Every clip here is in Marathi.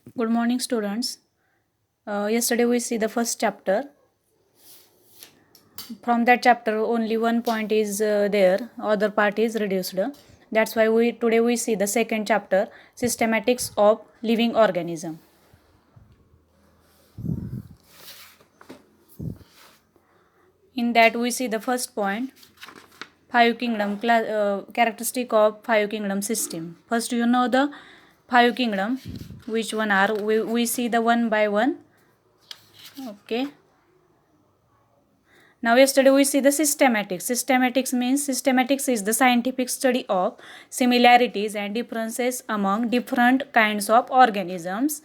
Good morning, students. Yesterday we see the first chapter. From that chapter, only one point is there. Other part is reduced. That's why today we see the second chapter, systematics of living organism. In that we see the first point, five kingdom characteristic of five kingdom system. First, you know the five kingdom. Which one are we see the one by one. Okay. Now yesterday we see the systematics. Systematics is the scientific study of similarities and differences among different kinds of organisms.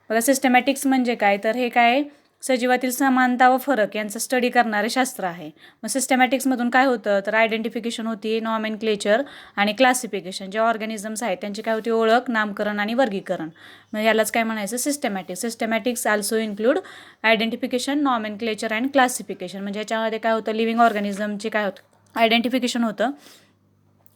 बघा सिस्टमॅटिक्स म्हणजे काय तर हे काय सजीवातील समानता व फरक यांचा स्टडी करणारे शास्त्र आहे. मग सिस्टमॅटिक्समधून काय होतं तर आयडेंटिफिकेशन होती, नॉमेनक्लेचर आणि क्लासिफिकेशन. जे ऑर्गॅनिझम्स आहेत त्यांची काय होती ओळख, नामकरण आणि वर्गीकरण. मग यालाच काय म्हणायचं सिस्टमॅटिक्स. सिस्टमॅटिक्स also include identification, nomenclature and classification. म्हणजे याच्यामध्ये काय होतं लिव्हिंग ऑर्गॅनिझमचे काय होतं आयडेंटिफिकेशन होतं,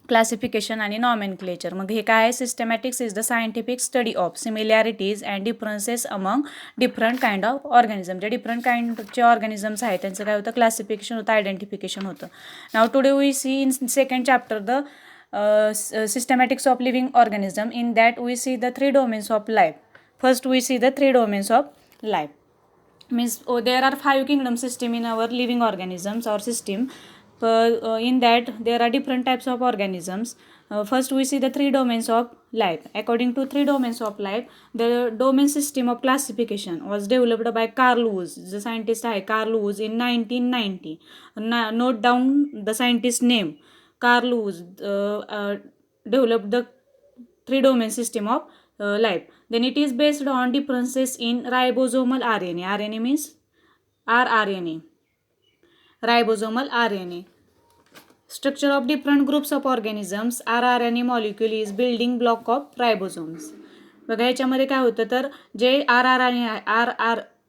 क्लासिफिकेशन आणि नॉमेनक्लेचर. मग हे काय आहे systematics is the scientific study of similarities and differences among different kind of organism. जे डिफरंट काइंडचे ऑर्गॅनिझम्स आहेत त्यांचं काय होतं क्लासिफिकेशन होतं, आयडेंटिफिकेशन होतं. नाव today we see in second chapter the systematics of living organism. In that we see the three domains of life. First we see the three domains of life. Means there are five kingdom system in our living organisms or system. In that there are different types of organisms. First we see the three domains of life. According to three domains of life, the domain system of classification was developed by Carl Woese. The scientist आहे Carl Woese in 1990. Note down the scientist name. Carl Woese developed the three domain system of life. Then it is based on differences in ribosomal RNA. RNA means rRNA. Ribosomal RNA. Structure of different groups of organisms. rRNA molecule is building block of ribosomes. बघा याच्यामध्ये काय होतं तर जे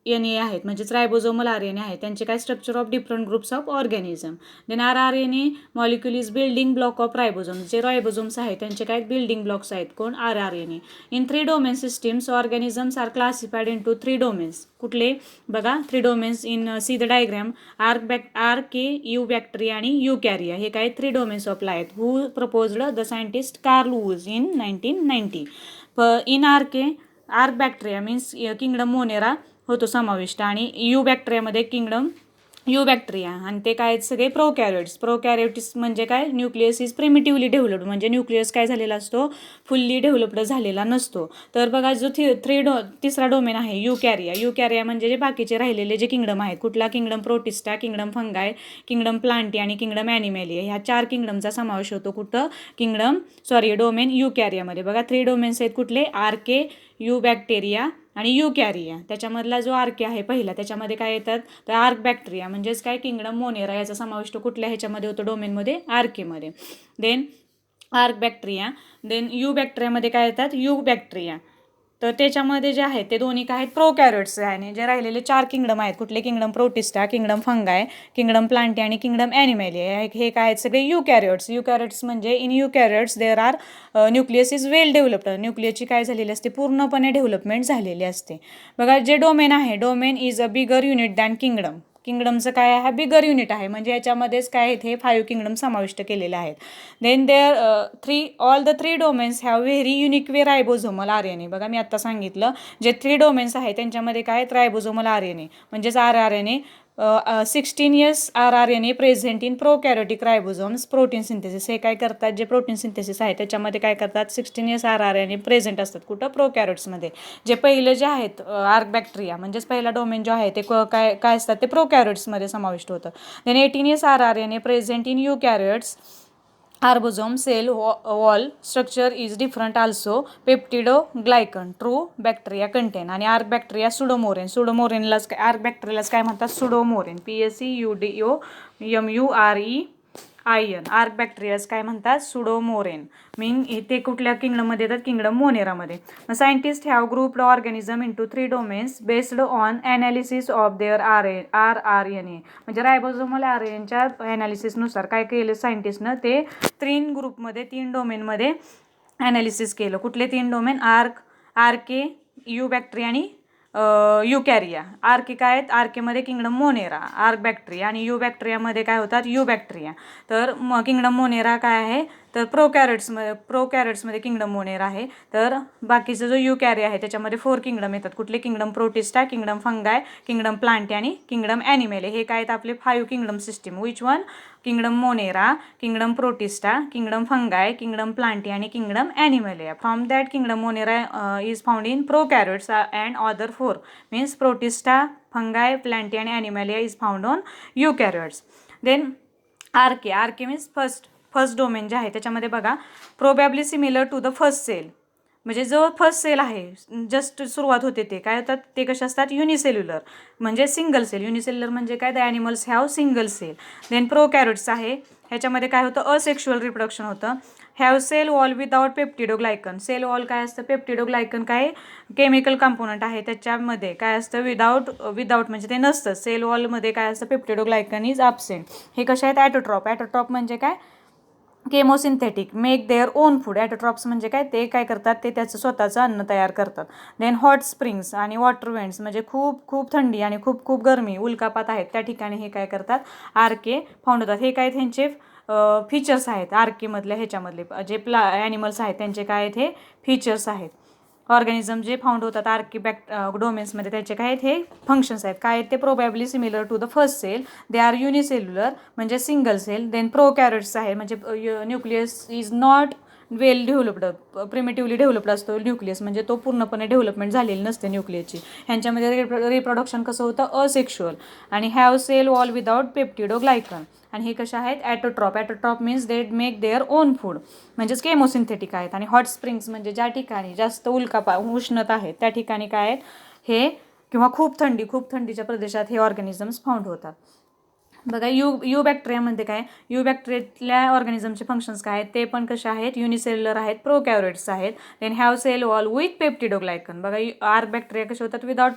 RNA आहेत म्हणजेच रायबोझोमल RNA आहेत त्यांचे काय structure of different groups of organism. Then rRNA molecule is building block of ribosome. जे रायबोझोम्स आहेत त्यांचे काय बिल्डिंग ब्लॉक्स आहेत कोण rRNA. In three domain systems organisms are classified into three domains. कुठले बघा three domains in see the diagram eubacteria आणि युकॅरिया. हे काय three domains of life. Who proposed the scientist Carl Woese in 1990. In archaebacteria means kingdom Monera होतो समाविष्ट आणि यू बॅक्टेरियामध्ये किंगडम यू बॅक्टेरिया आणि ते काय सगळे प्रोकॅरियोटिस म्हणजे काय न्यूक्लियस इज प्रिमिटिव्हली डेव्हलप्ड. म्हणजे न्यूक्लियस काय झालेला असतो फुल्ली डेव्हलप्ड झालेला नसतो. तर बघा जो तिसरा डोमेन आहे युकॅरिया म्हणजे जे बाकीचे राहिलेले जे किंगडम आहेत कुठला kingdom protista, kingdom फंगाय, kingdom plantae आणि किंगडम ॲनिमॅलिया. ह्या चार किंगडमचा समावेश होतो कुठं डोमेन युकॅरियामध्ये. बघा थ्री डोमेन्स आहेत कुठले आर्के, यू बॅक्टेरिया आणि युकॅरिया. त्याच्यामधला जो आर्के आहे पहिला त्याच्यामध्ये काय येतात तर आर्क बॅक्टेरिया म्हणजेच काय किंगडम मोनेरा याचा समाविष्ट कुठल्या ह्याच्यामध्ये होतो डोमेनमध्ये आर्केमध्ये. Then archaebacteria. देन यू बॅक्टेरियामध्ये काय येतात यू बॅक्टेरिया. तर त्याच्यामध्ये जे आहेत ते दोन्ही काय आहेत प्रोकॅरियोट्स आहे. जे राहिलेले चार किंगडम आहेत कुठले kingdom protista, kingdom फंगाय, kingdom plantae आणि किंगडम ॲनिमॅलिया हे काय आहेत सगळे युकॅरियोट्स म्हणजे in eukaryotes there are nucleus is well developed. न्यूक्लियसची काय झालेली असते पूर्णपणे डेव्हलपमेंट झालेली असते. बघा जे डोमेन आहे domain is a bigger unit than kingdom. किंगडमचं काय आहे बिगर युनिट आहे म्हणजे याच्यामध्येच काय आहेत हे फाईव्ह किंगडम समाविष्ट केलेले आहेत. Then all the three domains have very unique way ribosomal RNA. बघा मी आत्ता सांगितलं जे थ्री डोमेन्स आहेत त्यांच्यामध्ये काय रायबोझोमल RNA म्हणजेच rRNA. 16 years rRNA present in prokaryotic ribosomes protein synthesis. हे काय करतात जे प्रोटीन सिंथेसिस आहे त्याच्यामध्ये काय करतात 16 years rRNA प्रेझेंट असतात कुठं प्रोकॅरियोट्समध्ये. जे पहिलं जे आहेत आर्क बॅक्टेरिया म्हणजेच पहिला डोमेन जो आहे ते काय असतात ते प्रोकॅरियोट्समध्ये समाविष्ट होतं. Then 18 years rRNA present in eukaryotes. Ribosome cell wall structure is different also. Peptidoglycan true bacteria contain आणि आर्क बॅक्टेरिया सुडोमोरेनलाच आर्क बॅक्टेरियालाच काय म्हणतात सुडोमोरेन. PSEUDOMUREIN. आर्क बॅक्टेरियाज काय म्हणतात सुडोमोरेन. मीन ते कुठल्या किंगडममध्ये येतात किंगडम मोनेरामध्ये. Scientist have grouped organism into three domains based on analysis of their rRNA. म्हणजे रायबोझोमल RNAच्या ॲनालिसिसनुसार काय केलं सायंटिस्टनं ते तीन डोमेनमध्ये ॲनालिसिस केलं. कुठले तीन डोमेन आर्के, बॅक्टेरिया आणि युकॅरिया. आर्के काय आहेत, आर्केमध्ये किंगडम मोनेरा, आर्क बॅक्टेरिया, आणि बॅक्टेरियामध्ये काय होतात, बॅक्टेरिया. तर किंगडम मोनेरा काय आहे, तर प्रोकॅरियोट्समध्ये किंगडम मोनेरा आहे. तर बाकीचा जो युकॅरिया आहे त्याच्यामध्ये 4 किंगडम येतात. कुठले kingdom protista, kingdom फंगाय, kingdom plantae आणि किंगडम ॲनिमेले. हे काय आहेत आपले 5 kingdom system. Which one? Kingdom Monera, kingdom protista, kingdom फंगाय, kingdom plantae आणि kingdom animalia. From that kingdom Monera is found in prokaryotes and other 4 means protista, fungi, plantae आणि animalia is found on eukaryotes. Then archaea means first domain जे आहे त्याच्यामध्ये बघा, probably similar to the first cell. म्हणजे जो फर्स्ट सेल आहे जस्ट सुरुवात होते ते काय होतात, ते कसे असतात, युनिसेल्युलर म्हणजे सिंगल सेल. युनिसेल्युलर म्हणजे काय, the animals have single cell. Then prokaryotes आहे, ह्याच्यामध्ये काय होतं, असेक्शुअल रिप्रोडक्शन होतं. Have cell wall without peptidoglycan. Cell wall काय असतं, पेप्टिडोग्लायकन काय केमिकल कंपोनंट आहे त्याच्यामध्ये काय असतं, विदाउट म्हणजे ते नसतं. सेल वॉलमध्ये काय असतं, पेप्टिडोग्लायकन इज ॲब्सेंट. हे कसे आहेत, ॲटोट्रॉप म्हणजे काय, chemosynthetic, make their own food. Autotrophs म्हणजे काय, ते काय करतात, ते त्याचं स्वतःचं अन्न तयार करतात. देन हॉट स्प्रिंग्स आणि वॉटर वेंट्स म्हणजे खूप थंडी आणि खूप गरमी, उल्कापात आहेत त्या ठिकाणी हे काय करतात, आर्के फाउंड होतात. हे काय त्यांचे फीचर्स आहेत आर्केमधल्या, ह्याच्यामधले जे ॲनिमल्स आहेत त्यांचे काय आहेत, हे फीचर्स आहेत. ऑर्गॅनिझम जे फाउंड होतात डोमेन्समध्ये त्याचे काय आहेत, हे फंक्शन्स आहेत. काय आहेत ते, probably similar to the first cell, they are unicellular म्हणजे सिंगल सेल. देन प्रोकॅरियोट्स आहे म्हणजे nucleus is not well developed, primitively developed असतो न्यूक्लियस, म्हणजे तो पूर्णपणे डेव्हलपमेंट झालेली नसते न्यूक्लियसची. ह्यांच्यामध्ये रिप्रोडक्शन कसं होतं, असेक्शुअल. आणि have cell wall without peptidoglycan. आणि हे कशा आहेत, autotroph means they make their own food म्हणजेच केमोसिंथेटिक आहेत. आणि हॉट स्प्रिंग्स म्हणजे ज्या ठिकाणी जास्त उष्णता आहे त्या ठिकाणी काय आहेत हे, किंवा खूप थंडीच्या प्रदेशात हे ऑर्गॅनिझम्स फाउंड होतात. बघा बॅक्टेरियामध्ये काय, बॅक्टेरियातल्या ऑर्गॅनिझमचे फंक्शन्स काय आहेत, ते पण कसे आहेत, युनिसेल्युलर आहेत, प्रोकॅरियोट्स आहेत. Then have cell wall with peptidoglycan. बघा आर्क बॅक्टेरिया कसे होतात, विदाउट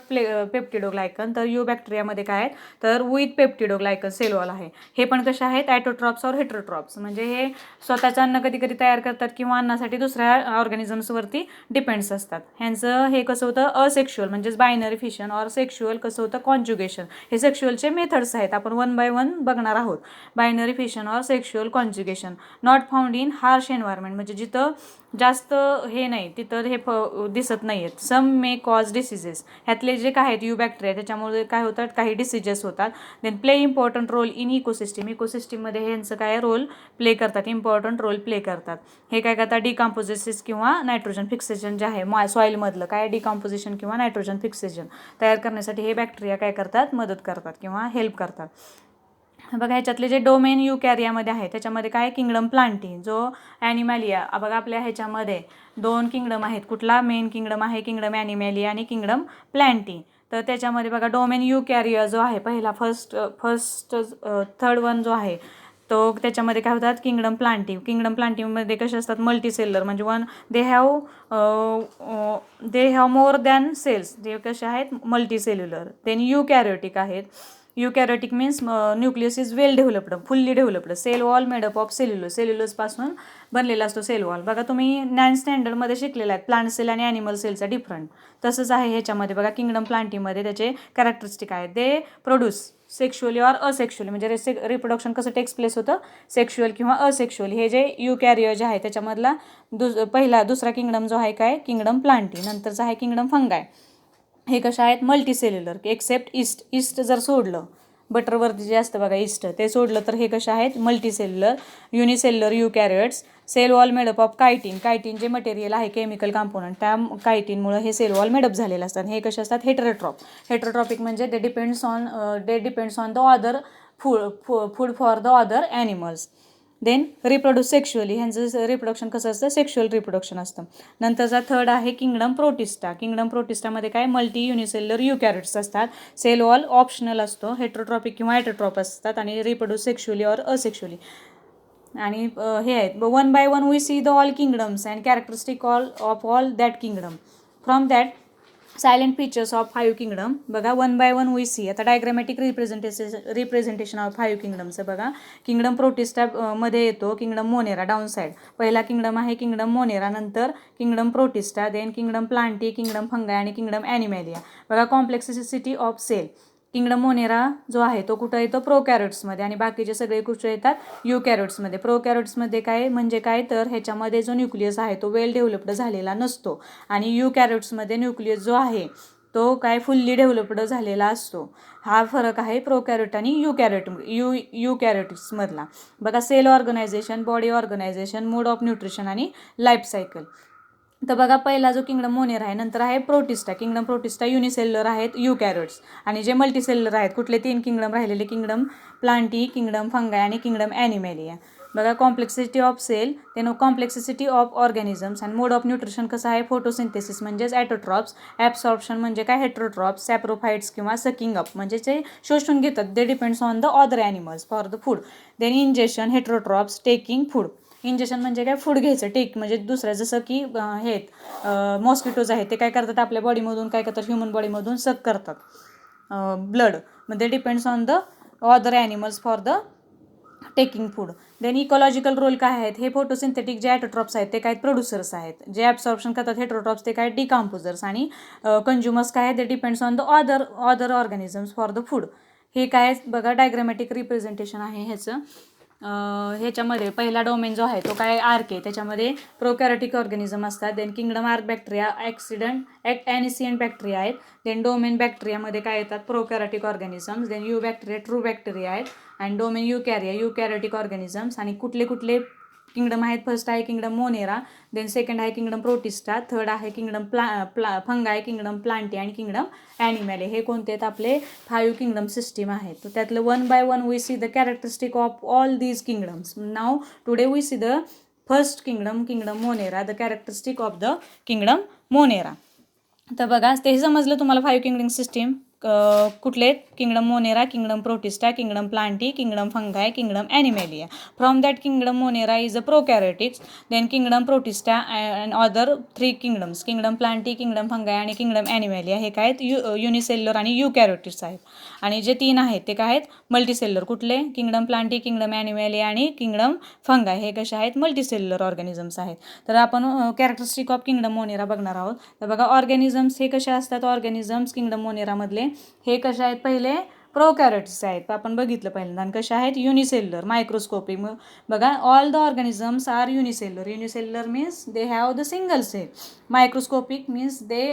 पेप्टिडोग्लायकन. तर बॅक्टेरियामध्ये काय आहेत, तर विथ पेप्टिडोग्लायकन सेल वॉल आहे. हे पण कसे आहेत, ॲटोट्रॉप्स और हेटरोट्रॉप्स म्हणजे हे स्वतःचं अन्न कधी तयार करतात किंवा अन्नासाठी दुसऱ्या ऑर्गॅनिझम्सवरती डिपेंड्स असतात. ह्यांचं हे कसं होतं, असेक्शुअल म्हणजेच बायनरी फिशन, और सेक्शुअल कसं होतं, कॉन्ज्युगेशन. हे सेक्शुअलचे मेथड्स आहेत, आपण 1 by 1 बघणार आहोत. बायनरी फिशन और sexual conjugation. Not found in harsh environment म्हणजे जिथं जास्त हे नाही तिथं हे दिसत नाही आहेत. सम मे कॉज डिसिजेस. ह्यातले जे काय आहेत बॅक्टेरिया त्याच्यामुळे काय होतात, काही डिसिजेस होतात. Then play important role in इकोसिस्टीममध्ये ह्यांचं काय रोल प्ले करतात, इम्पॉर्टंट रोल प्ले करतात. हे काय करतात, डिकम्पोजिसेस किंवा नायट्रोजन फिक्सेशन जे आहे सॉईलमधलं काय, डिकम्पोजिशन किंवा नायट्रोजन फिक्सेशन तयार करण्यासाठी हे बॅक्टेरिया काय करतात, मदत करतात किंवा हेल्प करतात. बघा ह्याच्यातले जे डोमेन युकॅरियामध्ये आहे त्याच्यामध्ये काय, किंगडम प्लांटी, जो ॲनिमॅलिया. बघा आपल्या ह्याच्यामध्ये 2 किंगडम आहेत. कुठला, मेन किंगडम आहे किंगडम ॲनिमॅलिया आणि किंगडम प्लांटी. तर त्याच्यामध्ये बघा डोमेन युकॅरिया जो आहे पहिला थर्ड वन जो आहे तो त्याच्यामध्ये काय होतात, किंगडम प्लांटीमध्ये कसे असतात, मल्टीसेल्युलर म्हणजे they have more than cells, जे कसे आहेत मल्टीसेल्युलर. देन युकॅरियोटिक आहेत. Eukaryotic means nucleus is well developed, fully developed. Cell wall made up of सेल्युलोजपासून बनलेला असतो सेल वॉल. बघा तुम्ही 9th स्टँडर्डमध्ये शिकलेला आहे प्लांट सेल आणि ॲनिमल सेलचा डिफरंट. तसंच आहे ह्याच्यामध्ये बघा किंगडम प्लांटीमध्ये त्याचे कॅरेक्टरिस्टिक आहेत. They produce sexually or asexually म्हणजे रिप्रोडक्शन कसं टेक्स प्लेस होतं, सेक्शुअल किंवा असेक्शुअली. हे जे युकॅरियो जे आहे त्याच्यामधला दुसरा किंगडम जो आहे काय, किंगडम प्लांटी. नंतरचा आहे किंगडम फंगाय. हे कशा आहेत, मल्टीसेल्युलर एक्सेप्ट ईस्ट जर सोडलं, बटरवरती जे असतं बघा ईस्ट ते सोडलं तर हे कशा आहेत, multicellular. Unicellular eukaryotes. Cell wall made up of chitin जे मटेरियल आहे केमिकल कंपोनंट त्या कायटीनमुळे हे सेल वॉल मेडअप झालेलं असतात. हे कसे असतात, हेटरोट्रॉपिक म्हणजे they depends on the other food for the other animals. Then reproduce sexually, ह्यांचं रिप्रोडक्शन कसं असतं, सेक्शुअल रिप्रोडक्शन असतं. नंतरचा थर्ड आहे किंगडम प्रोटिस्टामध्ये काय, मल्टी युनिसेल्युलर युकॅरियोट्स असतात. सेल वॉल ऑप्शनल असतो, हेटरोट्रॉपिक किंवा ॲटोट्रॉप असतात आणि रिप्रोड्यूस सेक्शुअली ऑर असेक्शुअली. आणि हे आहेत 1 by 1 we see the all kingdoms and characteristic of all that kingdom. From that salient features of 5 kingdom बघा, 1 बाय 1 वी सी. आता डायग्रॅमॅटिक रिप्रेझेंटेशन ऑफ 5 किंगडमचं बघा. किंगडम प्रोटिस्टा मध्ये येतो किंगडम मोनेरा डाऊन साईड. पहिला किंगडम आहे किंगडम मोनेरा, नंतर kingdom Protista, then kingdom Plantae, kingdom फंगाय आणि किंगडम ॲनिमॅलिया. बघा complexity of cell. Kingdom Monera जो आहे तो कुठं येतो प्रोकॅरोट्समध्ये आणि बाकीचे सगळे कुठे येतात युकॅरोट्समध्ये. प्रोकॅरोट्समध्ये काय म्हणजे काय तर ह्याच्यामध्ये जो न्यूक्लियस आहे तो वेल डेव्हलप्ड झालेला नसतो आणि युकॅरोट्समध्ये न्यूक्लियस जो आहे तो काय फुल्ली डेव्हलप्ड झालेला असतो. हा फरक आहे प्रोकॅरोट आणि युकॅरोट्समधला. बघा cell organisation, body organisation, mode of nutrition आणि लाईफ सायकल. तर बघा पहिला जो किंगडम मोनेरा आहे, नंतर आहे प्रोटिस्टा. किंगडम प्रोटिस्टा युनिसेल्युलर आहेत युकॅरोट्स आणि जे मल्टीसेल्युलर आहेत कुठले 3 किंगडम राहिलेले किंगडम प्लांटी, किंगडम फंगाय आणि किंगडम ॲनिमॅलिया. बघा कॉम्प्लेक्सिटी ऑफ सेल, त्यानं कॉम्प्लेक्सिटी ऑफ ऑर्गॅनिझम्स आणि मोड ऑफ न्यूट्रिशन कसं आहे फोटोसिंथेसिस म्हणजेच ॲटोट्रॉप्स, ॲब्सॉर्प्शन म्हणजे काय हेट्रोट्रॉप्स, सॅप्रोफाइट्स किंवा सकिंग अप म्हणजे ते शोषून घेतात. They depends on the other animals for the food. Then injection heterotrophs, taking food. Injection म्हणजे काय फूड घ्यायचं, टेक म्हणजे दुसऱ्या जसं की हे मॉस्किटोज आहेत ते काय करतात आपल्या बॉडीमधून काय करतात ह्युमन बॉडीमधून सक करतात ब्लड. म्हणजे depends on the other animals for the taking food. Then ecological role काय आहेत, हे फोटोसिंथेटिक जे ॲटोट्रॉप्स आहेत ते काय प्रोड्युसर्स आहेत, जे ॲब्सॉर्प्शन करतात हेट्रोट्रॉप्स ते काय डिकम्पोजर्स आणि कंज्युमर्स काय ते depends on the other organisms for the food. हे काय बघा डायग्रॅमॅटिक रिप्रेझेंटेशन आहे ह्याचं. ह्याच्यामध्ये पहिला डोमेन जो आहे तो काय आर्क आहे, त्याच्यामध्ये प्रोकॅरोटिक ऑर्गॅनिझम असतात. Then kingdom archaebacteria, ancient bacteria आहेत. देन डोमेन बॅक्टेरियामध्ये काय येतात prokaryotic organisms. Then eubacteria true bacteria आहेत आणि डोमेन युकॅरोटिक ऑर्गॅनिझम्स. आणि कुठले कुठले किंगडम आहेत, फर्स्ट आहे किंगडम मोनेरा, देन सेकंड आहे किंगडम प्रोटिस्टा, थर्ड आहे किंगडम फंगाय, किंगडम प्लांटी आणि किंगडम ॲनिमॅले. हे कोणते आहेत आपले 5 किंगडम सिस्टीम आहेत. तर त्यातलं 1 by 1 we see the characteristic of all these kingdoms. Now today we see the first kingdom Monera, the characteristic of the kingdom Monera. तर बघा ते समजलं तुम्हाला 5 किंगडम सिस्टीम कुठले kingdom Monera, kingdom protista, kingdom Plantae, kingdom फंगाय, kingdom Animalia. From that kingdom Monera is a prokaryotics, then kingdom Protista and other 3 kingdoms kingdom Plantae, kingdom फंगाय आणि किंगडम ॲनिमॅलिया हे काय आहेत युनिसेल्युलर आणि युकॅरोटिक्स आहेत. आणि जे 3 आहेत ते काय आहेत मल्टीसेल्युलर. कुठले किंगडम प्लांटी, किंगडम ॲनिमॅलिया आणि किंगडम फंगाय हे कसे आहेत मल्टीसेल्युलर ऑर्गॅनिझम्स आहेत. तर आपण कॅरेक्टरिस्टिक ऑफ किंगडम मोनेरा बघणार आहोत. तर बघा ऑर्गॅनिझम्स हे कसे असतात, ऑर्गॅनिझम्स किंगडम मोनेरामधले हे कसे आहेत पहिले प्रोकॅरोट्स आहेत आपण बघितलं पहिल्यांदा. आणि कशा आहेत युनिसेल्युलर मायक्रोस्कोपिक. मग बघा all the organisms are unicellular means they have the single cell. Microscopic means they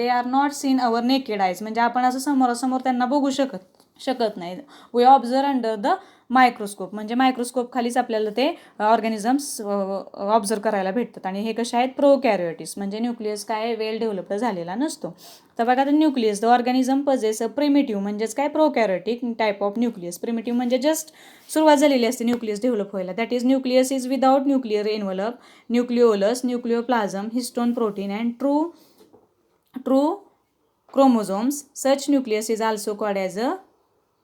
are not seen our naked eyes म्हणजे आपण असं समोरासमोर त्यांना बघू शकत नाही. We observe under the microscope म्हणजे मायक्रोस्कोप खालीच आपल्याला ते ऑर्गॅनिझम्स ऑब्झर्व करायला भेटतात. आणि हे कसे आहेत प्रोकॅरियोटिक्स म्हणजे न्यूक्लियस काय वेल डेव्हलप्ड झालेला नसतो. तर बघा तर nucleus the organism possess a primitive म्हणजेच काय प्रोकॅरियोटिक टाईप ऑफ न्यूक्लियस. प्रिमिटिव्ह म्हणजे जस्ट सुरुवात झालेली असते न्यूक्लियस डेव्हलप व्हायला. That is nucleus is without nuclear envelope, nucleolus, nucleoplasm, histone protein and true chromosomes. Such nucleus is also called as a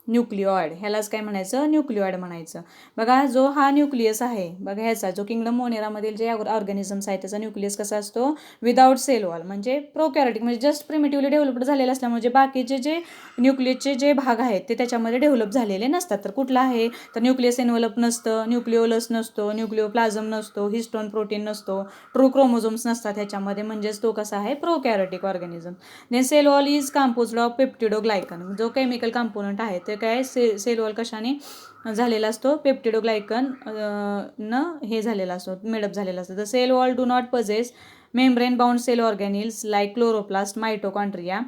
न्यूक्लिओइड. ह्यालाच काय म्हणायचं न्यूक्लिओइड म्हणायचं. बघा जो हा न्यूक्लियस आहे बघा ह्याचा जो किंगडम मोनेरामधील जे ऑर्गॅनिझम्स आहेत त्याचा न्यूक्लियस कसा असतो विदाउट सेल वॉल म्हणजे प्रोकॅरियोटिक म्हणजे जस्ट प्रिमिटिव्हली डेव्हलप्ड झालेलं असल्यामुळे जे बाकीचे जे न्यूक्लियसचे जे भाग आहेत ते त्याच्यामध्ये डेव्हलप झालेले नसतात. तर कुठला आहे तर न्यूक्लियस एन्व्हलप नसतं, न्यूक्लिओलस नसतो, न्यूक्लिओप्लाझम नसतो, हिस्टोन प्रोटीन नसतो, ट्रू क्रोमोझोम्स नसतात ह्याच्यामध्ये म्हणजेच तो कसा आहे prokaryotic organism. Then cell wall is composed of peptidoglycan. जो केमिकल कंपोनंट आहे ते काय सेल वॉल कशाने झालेला असतो पेप्टिडोग्लायकन न हे झालेला असतो मेडअप झालेला असतो. The cell wall do not possess membrane bound cell organelles like chloroplast, mitochondria.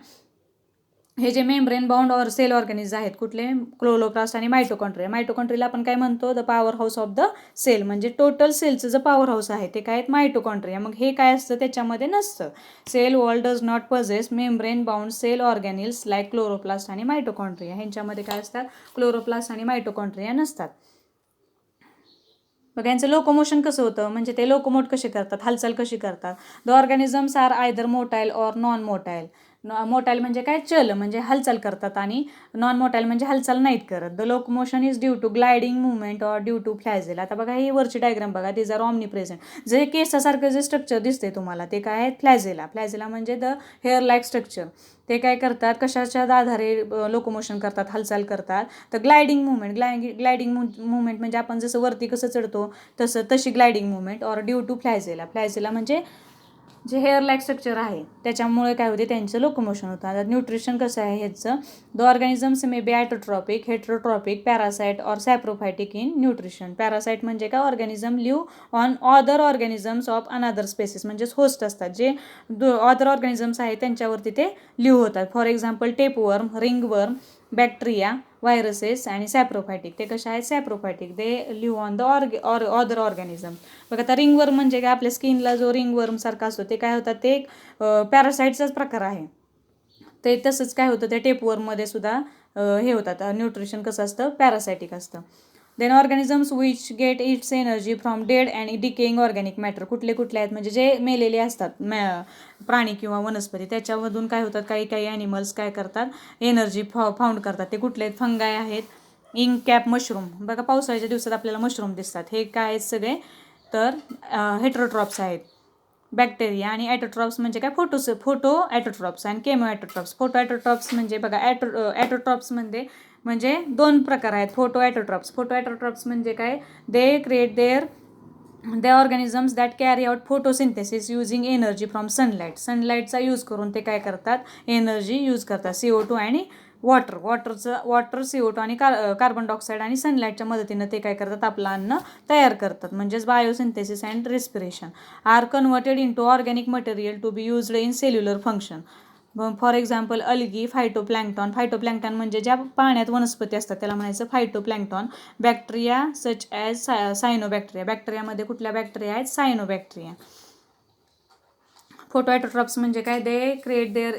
हे जे मेम्ब्रेन बाउंड सेल ऑर्गॅनिज आहेत कुठले क्लोरोप्लास्ट आणि मायटोकॉन्ड्रिया. मायटोकॉन्ड्रियाला आपण काय म्हणतो the power house of the cell म्हणजे टोटल सेलचं जे पॉवर हाऊस आहे ते काय आहेत मायटोकॉन्ड्रिया. मग हे काय असतं त्याच्यामध्ये नसतं. Cell wall does not possess membrane bound cell organelles like chloroplast आणि मायटोकॉन्ड्रिया. ह्यांच्यामध्ये काय असतात क्लोरोप्लास्ट आणि मायटोकॉन्ड्रिया नसतात. बघा यांचं लोकोमोशन कसं होतं म्हणजे ते लोकोमोट कसे करतात हालचाल कशी करतात. The organisms are either motile or non motile. Motile म्हणजे काय, चल म्हणजे हालचाल करतात, आणि नॉन मोटाईल म्हणजे हालचाल नाहीत करत. The locomotion is due to gliding movement or due to flagella. आता बघा ही वरची डायग्राम बघा, दिज आर ऑमनी प्रेझेंट. जे केसासारखं जे स्ट्रक्चर दिसते तुम्हाला ते काय आहे, फ्लॅजेला. फ्लॅजेला म्हणजे द हेअर लाईक स्ट्रक्चर. ते काय करतात, कशाच्या आधारे लोकोमोशन करतात, हालचाल करतात, तर ग्लायडिंग मुवमेंट. ग्लायडिंग मुवमेंट म्हणजे आपण जसं वरती कसं चढतो तशी gliding movement. Or due to flagella. Flagella म्हणजे जे हेअर लाईक स्ट्रक्चर आहे त्याच्यामुळे काय होते, त्यांचं लोकोमोशन होतं. आता न्यूट्रिशन कसं आहे ह्याचं, the organisms may be autotrophic, heterotrophic, parasite or saprophytic in nutrition. Parasite म्हणजे काय, organism live on other organisms of another species, म्हणजेच होस्ट असतात जे अदर ऑर्गॅनिझम्स आहेत त्यांच्यावरती ते लिव्ह होतात. For example tapeworm, ringworm, bacteria, viruses आणि सॅप्रोफायटिक. ते कशा आहेत, saprophytic. They live on the other organism. बघा आता रिंगवर्म म्हणजे काय, आपल्या स्किनला जो रिंगवर्म सारखा असतो ते काय होतात, ते पॅरासाइटचाच प्रकार आहे. ते तसंच काय होतं, त्या टेपवर्ममध्ये सुद्धा हे होतात. न्यूट्रिशन कसं असतं, पॅरासायटिक असतं. Then organisms which get its energy from dead and decaying organic matter. कुठले आहेत म्हणजे जे मेलेले असतात प्राणी किंवा वनस्पती, त्याच्यामधून काय होतात, काही ॲनिमल्स काय करतात, एनर्जी फाउंड करतात. ते कुठले आहेत, फंगाय आहेत, इंक कॅप मशरूम. बघा पावसाळ्याच्या दिवसात आपल्याला मशरूम दिसतात. हे काय आहेत सगळे, तर हेट्रोट्रॉप्स आहेत. बॅक्टेरिया आणि ॲटोट्रॉप्स म्हणजे काय, फोटो ॲटोट्रॉप्स आणि केमो ॲटोट्रॉप्स. फोटो ॲटोट्रॉप्स म्हणजे बघा ॲटोट्रॉप्स म्हणजे दोन प्रकार आहेत, फोटो ॲटोट्रॉप्स. फोटो ॲटोट्रॉप्स म्हणजे काय, they create the organisms that carry out photosynthesis using energy from sunlight. सनलाईटचा यूज करून ते काय करतात, एनर्जी यूज करतात. CO2 आणि वॉटर CO2 आणि कार्बन डायऑक्साईड आणि सनलाईटच्या मदतीनं ते काय करतात, आपलं अन्न तयार करतात. म्हणजेच biosynthesis and respiration are converted into organic material to be used in cellular function. For example algae, phytoplankton म्हणजे ज्या पाण्यात वनस्पती असतात त्याला म्हणायचं phytoplankton. Bacteria such as cyanobacteria. बॅक्टेरियामध्ये कुठल्या बॅक्टेरिया आहेत, सायनोबॅक्टेरिया. फोटो ॲटोट्रॉप्स म्हणजे काय, they create their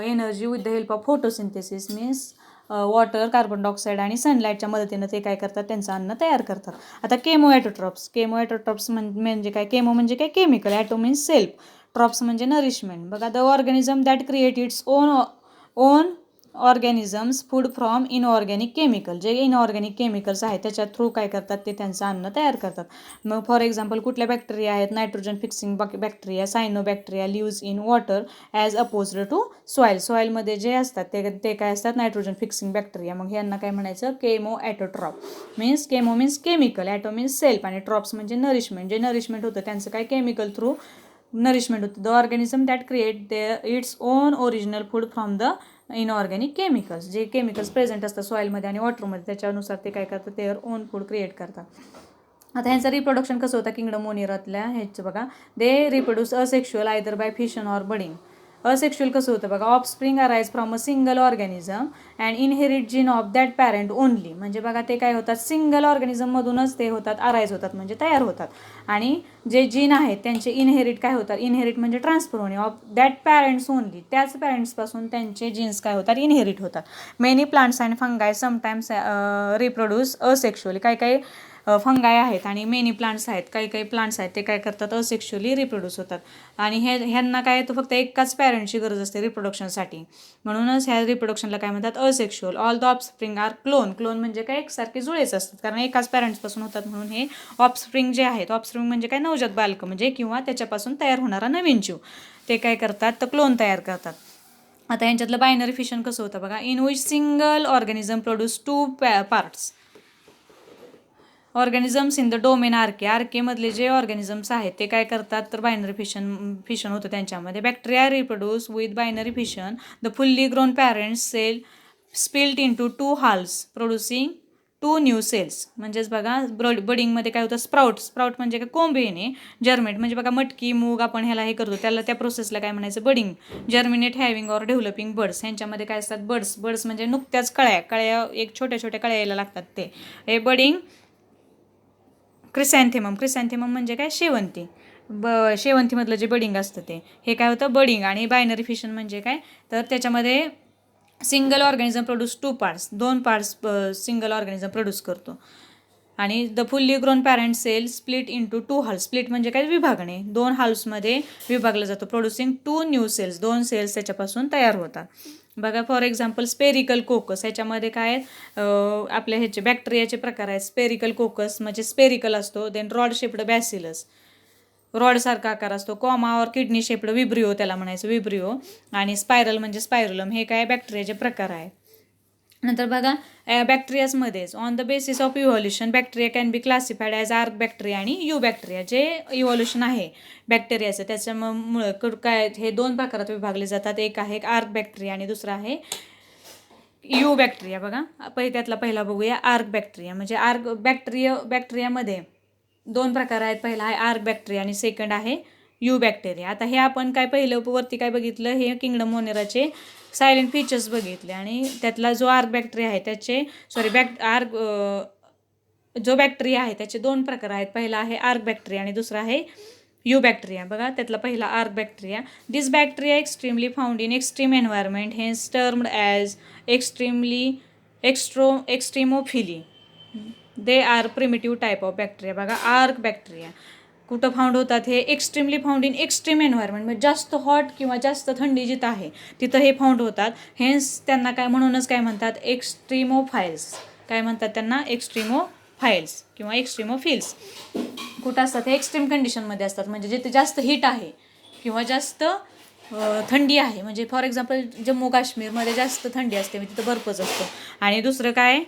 energy with the help of photosynthesis means water, carbon dioxide आणि सनलाईटच्या मदतीनं ते काय करतात, त्यांचं अन्न तयार करतात. आता केमो ॲटोट्रॉप्स म्हणजे काय, केमो म्हणजे काय, chemical. Auto means self, trophs म्हणजे नरिशमेंट. बघा the organism that create its on organisms food from inorganic chemical. जे इनऑर्गॅनिक केमिकल्स आहेत त्याच्या थ्रू काय करतात, ते त्यांचं अन्न तयार करतात. मग फॉर एक्झाम्पल कुठल्या बॅक्टेरिया आहेत, nitrogen fixing bacteria, cyanobacteria lives in water as opposed to सॉईलमध्ये जे असतात ते काय असतात, नायट्रोजन फिक्सिंग बॅक्टेरिया. मग यांना काय म्हणायचं, chemo autotroph. Chemo means chemical, auto means self आणि ट्रॉप्स म्हणजे नरिशमेंट. जे नरिशमेंट होतं त्यांचं काय, केमिकल थ्रू नरिशमेंट होतं. The organism that create its own original food from the inorganic chemicals. जे केमिकल्स प्रेझेंट असतात सॉईलमध्ये आणि वॉटरमध्ये त्याच्यानुसार ते काय करतात, देअर ओन फूड क्रिएट करतात. आता ह्यांचं रिप्रोडक्शन कसं होतं, किंगडम मोनिरातल्या ह्याचं बघा, they reproduce asexual either by fission or budding. Asexual कसं होतं बघा, offspring arise from a single organism and inherit gene of that parent only. म्हणजे बघा ते काय होतात, सिंगल ऑर्गॅनिझममधूनच ते होतात, अराईज होतात म्हणजे तयार होतात. आणि जे जीन आहेत त्यांचे इनहेरिट काय होतात, इनहेरिट म्हणजे ट्रान्सफर होणे ऑफ दॅट पॅरेंट्स ओनली. त्याच पॅरेंट्सपासून त्यांचे जीन्स काय होतात, इनहेरिट होतात. Many plants and फंगाय sometimes reproduce asexually. काही फंगाय आहेत आणि मेनी प्लांट्स आहेत, काही प्लांट्स आहेत ते काय करतात, असेक्शुअली रिप्रोड्यूस होतात. आणि ह्यांना काय तर फक्त एकाच पॅरेंटची गरज असते रिप्रोडक्शनसाठी. म्हणूनच ह्या रिप्रोडक्शनला काय म्हणतात, asexual. All the offspring are clone म्हणजे काय, एकसारखे जुळेच असतात कारण एकाच पॅरेंट्सपासून होतात. म्हणून हे ऑफस्प्रिंग जे आहेत, ऑफस्प्रिंग म्हणजे काय, नवजात बालकं म्हणजे किंवा त्याच्यापासून तयार होणारा नवीन जीव, ते काय करतात, तर क्लोन तयार करतात. आता यांच्यातलं बायनरी फिशन कसं होतं बघा, in which single organism produce 2 parts. Organisms in the domain आर्केमधले जे ऑर्गॅनिझम्स आहेत ते काय करतात, तर बायनरी फिशन होतं त्यांच्यामध्ये. Bacteria reproduce with binary fission the fully grown parents cell split in to 2 halves producing 2 new cells. म्हणजेच बघा बडिंगमध्ये काय होतं, स्प्राउट म्हणजे काय, कोंब येणे. जर्मिनेट म्हणजे बघा मटकी, मूग आपण ह्याला हे करतो त्याला, त्या प्रोसेसला काय म्हणायचं, budding. Germinate, having or developing birds. ह्यांच्यामध्ये काय असतात, बर्ड्स म्हणजे नुकत्याच कळ्या एक छोट्या कळ्या यायला लागतात ते, हे बडिंग. क्रिसॅन्थेमम म्हणजे काय, शेवंती. शेवंतीमधलं जे बडिंग असतं ते, हे काय होतं, बडिंग. आणि बायनरी फिशन म्हणजे काय, तर त्याच्यामध्ये single organism produce 2 parts, 2 parts single organism produce करतो. आणि the fully grown parent cell split into 2 halves. Split म्हणजे काय, विभागणे. 2 हाल्समध्ये विभागला जातो, प्रोड्युसिंग 2 न्यू सेल्स. 2 सेल्स त्याच्यापासून तयार होतात. बघा फॉर एक्झाम्पल स्पेरिकल कोकस, ह्याच्यामध्ये काय आपल्या ह्याचे बॅक्टेरियाचे प्रकार आहेत. स्पेरिकल कोकस म्हणजे स्पेरिकल असतो. देन रॉड शेप्ड बॅसिलस, रॉडसारखा आकार असतो. कॉमा और किडनी शेप्ड विब्रिओ त्याला म्हणायचं, विब्रिओ. आणि स्पायरल म्हणजे स्पायरुलम. हे काय बॅक्टेरियाचे प्रकार आहे. नंतर बघा बॅक्टेरियाजमध्येच on the basis of evolution bacteria can be classified as archaebacteria आणि यू बॅक्टेरिया. जे इव्हॉल्युशन आहे बॅक्टेरियाचं त्याच्यामुळं काय हे 2 प्रकारात विभागले जातात. एक आहे आर्क बॅक्टेरिया आणि दुसरा आहे यू बॅक्टेरिया. बघा त्यातला पहिला बघूया आर्क बॅक्टेरिया. म्हणजे आर्क बॅक्टेरियामध्ये 2 प्रकार आहेत. पहिला आहे आर्क बॅक्टेरिया आणि सेकंड आहे यू बॅक्टेरिया. आता हे आपण काय पहिलं वरती काय बघितलं, हे किंगडम मोनेराचे सायलेंट फीचर्स बघितले आणि त्यातला जो आर्क बॅक्टेरिया आहे त्याचे जो बॅक्टेरिया आहे त्याचे 2 प्रकार आहेत. पहिला आहे आर्क बॅक्टेरिया आणि दुसरा आहे यू बॅक्टेरिया. बघा त्यातला पहिला archaebacteria. This bacteria extremely found in extreme environment, hence termed as extremophile. They are primitive type of bacteria. बघा आर्क बॅक्टेरिया कुठं फाउंड होतात, हे extremely found in extreme environment, म्हणजे जास्त हॉट किंवा जास्त थंडी जिथं आहे तिथं हे फाउंड होतात. हेन्स त्यांना काय म्हणूनच काय म्हणतात, एक्स्ट्रीमोफाइल्स. काय म्हणतात त्यांना, एक्स्ट्रीमोफाइल्स किंवा एक्स्ट्रीमोफिल्स. कुठं असतात, हे एक्स्ट्रीम कंडिशनमध्ये असतात. म्हणजे जिथे जास्त हीट आहे किंवा जास्त थंडी आहे. म्हणजे फॉर एक्झाम्पल जम्मू काश्मीरमध्ये जास्त थंडी असते, तिथं बर्फच असतो. आणि दुसरं काय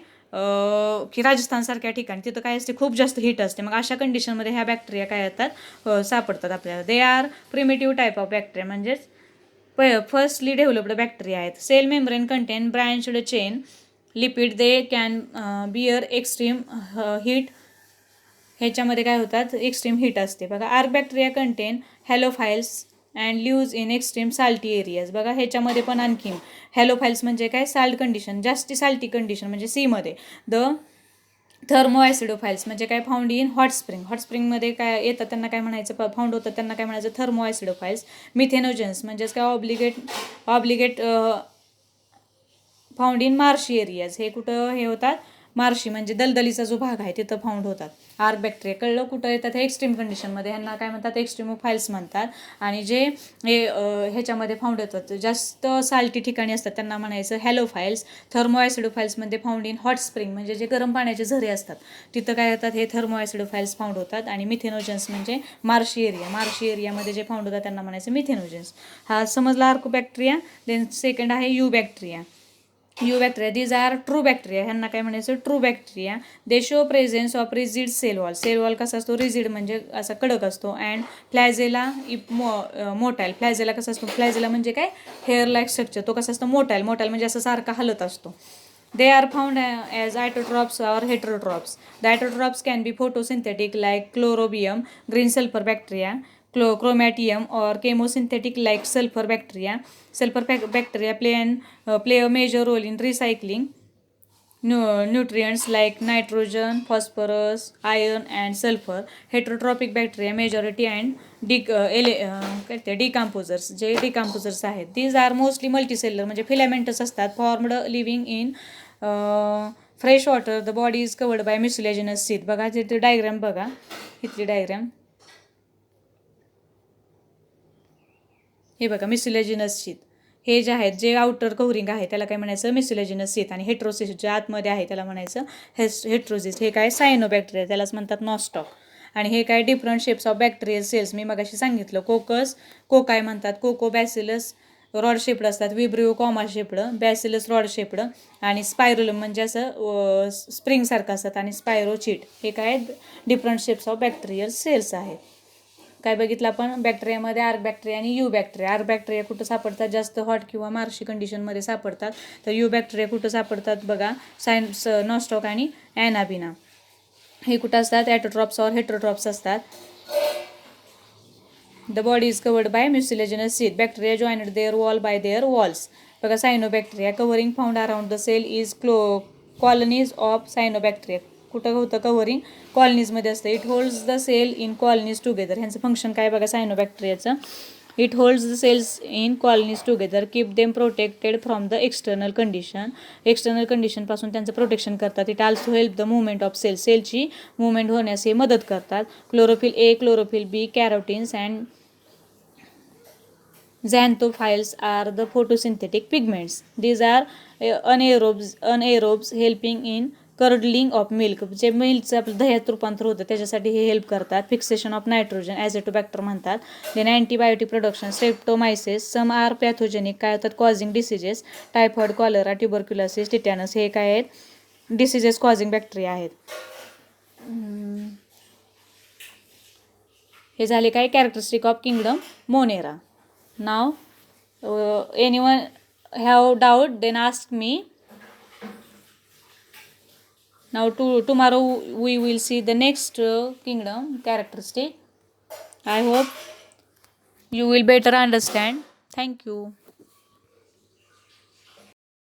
की राजस्थानसारख्या ठिकाणी तिथं काय असते, खूप जास्त हीट असते. मग अशा कंडिशनमध्ये ह्या बॅक्टेरिया काय येतात, सापडतात आपल्याला. They are primitive type of bacteria, म्हणजेच फर्स्टली डेव्हलप्ड बॅक्टेरिया आहेत. Cell membrane contain branched chain lipid, they can bear extreme heat. ह्याच्यामध्ये काय होतात, एक्स्ट्रीम हीट असते. बघा archaebacteria contain halophiles and lives in extreme salty areas. बघा ह्याच्यामध्ये पण आणखी हॅलोफाइल्स म्हणजे काय, साल्ट कंडिशन, जास्ती साल्टी कंडिशन म्हणजे सीमध्ये. द थर्मोॲसिडोफाइल्स म्हणजे काय, found in hot spring. Hot स्प्रिंगमध्ये काय येतात त्यांना काय म्हणायचं, फाउंड होतात त्यांना काय म्हणायचं, थर्मोॲसिडोफाइल्स. मिथेनोजन्स म्हणजेच काय, obligate found in marshy areas. हे कुठं हे होतात, मार्शी म्हणजे दलदलीचा जो भाग आहे तिथं फाउंड होतात. आर्क बॅक्टेरिया कळलं कुठं येतात, हे एक्स्ट्रीम कंडिशनमध्ये. ह्यांना काय म्हणतात, एक्स्ट्रीमोफाइल्स म्हणतात. आणि जे ह्याच्यामध्ये फाउंड होतात जास्त साल्टी ठिकाणी असतात त्यांना म्हणायचं हॅलोफाइल्स. थर्मोॲसिडोफाइल्समध्ये फाउंड इन हॉट स्प्रिंग म्हणजे जे गरम पाण्याचे झरे असतात तिथं काय होतात, हे थर्मोॲसिडोफाइल्स फाउंड होतात. आणि मिथेनोजन्स म्हणजे मार्शी एरियामध्ये जे फाउंड होतात त्यांना म्हणायचं मिथेनोजन्स. हा समजला आर्क बॅक्टेरिया. देन सेकंड आहे eubacteria. Eubacteria, these are true bacteria. ह्यांना काय म्हणायचं, true bacteria. They show presence of rigid cell wall. Cell wall कसा असतो, रिजिड म्हणजे असा कडक असतो. And फ्लॅझेला motile. फ्लॅझेला कसा असतो, फ्लॅझेला म्हणजे काय, हेअर लाईक स्ट्रक्चर. तो कसा असतो, मोटाईल म्हणजे असं सारखा हलत असतो. They are found as autotrophs or heterotrophs. The autotrophs can be photosynthetic like Chlorobium, green sulphur bacteria, chromatinum or chemosynthetic like sulfur bacteria. Sulfur bacteria play a major role in recycling nutrients like nitrogen, phosphorus, iron and sulfur. Heterotrophic bacteria majority and decomposers. जे decomposers आहेत. These are mostly multicellular म्हणजे filamentous असतात. Formed living in fresh water. The body is covered by mucilaginous sheath. बघा तिथे डायग्राम बघा, इथली डायग्राम हे बघा, मिस्युलेजिनस शीथ. हे जे आहेत, जे आउटर कव्हरिंग आहे त्याला काय म्हणायचं, मिस्युलेजिनस शीथ. आणि हेट्रोसिस जे आतमध्ये आहे त्याला म्हणायचं हेट्रोसिस. हे काय, सायनोबॅक्टेरिया त्यालाच म्हणतात नॉस्टॉक. आणि हे काय, different shapes of bacterial cells. मी मगाशी सांगितलं, कोकाय म्हणतात, कोको बॅसिलस रॉड शेप्ड असतात, vibrio comma shaped, bacillus rod shaped. आणि स्पायरुलम म्हणजे असं स्प्रिंगसारखं असतात. आणि स्पायरोचिट. हे काय, different shapes of bacterial cells आहेत. काय बघितलं आपण, बॅक्टेरियामध्ये आर्क बॅक्टेरिया आणि यू बॅक्टेरिया. आर्क बॅक्टेरिया कुठं सापडतात, जास्त हॉट किंवा मार्शी कंडिशनमध्ये सापडतात. तर यू बॅक्टेरिया कुठं सापडतात बघा, नॉस्टॉक आणि ॲनाबिना. हे कुठं असतात, ॲटोट्रॉप्स ऑर हेट्रोट्रॉप्स असतात. The body is covered by mucilaginous sheath. Bacteria joined their wall by their walls. बघा cyanobacteria covering found around the cell is colonies of cyanobacteria. कुठं होतं कव्हरिंग, कॉलनीजमध्ये असतं. It holds the cell in colonies together. ह्यांचं फंक्शन काय बघा सायनोबॅक्टेरियाचं, It holds the cells in colonies together, keep them protected from the external condition. External कंडिशनपासून त्यांचं प्रोटेक्शन करतात. It also help the movement of cells. सेलची मुवमेंट होण्यास हे मदत करतात. Chlorophyll A, chlorophyll B, carotenes and xanthophiles are the photosynthetic pigments. These are anaerobes helping in curdling of milk. जे मिल्कचं आपलं दह्यात रूपांतर होतं त्याच्यासाठी हे हेल्प करतात. फिक्सेशन ऑफ नायट्रोजन ॲझेटोबॅक्टर म्हणतात. Then antibiotic production, streptomyces. Some are pathogenic, काय होतात causing diseases. Typhoid, cholera, tuberculosis, tetanus हे काय आहेत डिसीजेस कॉझिंग बॅक्टेरिया आहेत. हे झाले काय characteristic of kingdom Monera. Now anyone have doubt, then ask me. Now tomorrow we will see the next kingdom characteristic. I hope you will better understand. Thank you.